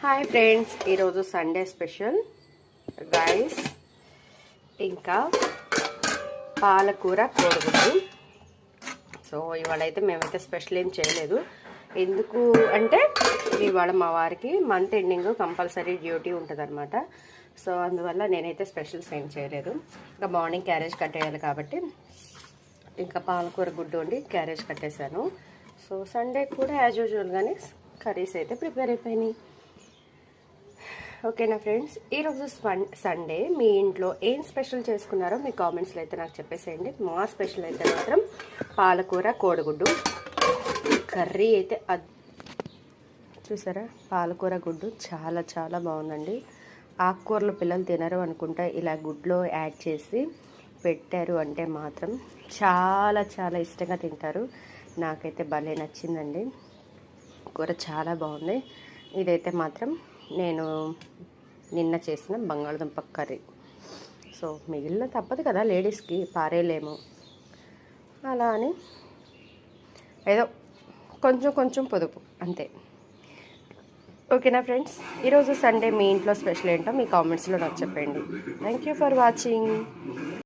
Hi friends, ఈరోజు Sunday special rice ఇంకా పాలకూర కోడిగుడ్డు. సో ఇవాళ అయితే మేమైతే స్పెషల్ ఏం చేయలేదు. ఎందుకు అంటే ఇవాళ మా వారికి మంత్ ఎండింగ్ కంపల్సరీ డ్యూటీ ఉంటుందన్నమాట. సో అందువల్ల నేనైతే స్పెషల్స్ ఏం చేయలేదు. ఇంకా మార్నింగ్ క్యారేజ్ కట్టేయాలి కాబట్టి ఇంకా పాలకూర గుడ్డు వండి క్యారేజ్ కట్టేశాను. సో సండే కూడా యాజ్ యూజువల్గానే కర్రీస్ అయితే ప్రిపేర్ అయిపోయినాయి. ఓకేనా ఫ్రెండ్స్, ఈరోజు సండే మీ ఇంట్లో ఏం స్పెషల్ చేసుకున్నారో మీ కామెంట్స్లో అయితే నాకు చెప్పేసేయండి. మా స్పెషల్ అయితే మాత్రం పాలకూర కోడిగుడ్డు కర్రీ అయితే చూసారా, పాలకూర గుడ్డు చాలా చాలా బాగుందండి. ఆకుకూరలు పిల్లలు తినరు అనుకుంటా, ఇలా గుడ్లో యాడ్ చేసి పెట్టారు అంటే మాత్రం చాలా చాలా ఇష్టంగా తింటారు. నాకైతే భలే నచ్చిందండి. కూర చాలా బాగుంది. ఇదైతే మాత్రం నేను నిన్న చేసిన బంగాళదుంప కర్రీ. సో మిగిలిన తప్పదు కదా, లేడీస్కి పారేలేము, అలా అని ఏదో కొంచెం కొంచెం పొదుపు అంతే. ఓకేనా ఫ్రెండ్స్, ఈరోజు సండే మీ ఇంట్లో స్పెషల్ ఏంటో మీ కామెంట్స్లో నాకు చెప్పండి. Thank you for watching.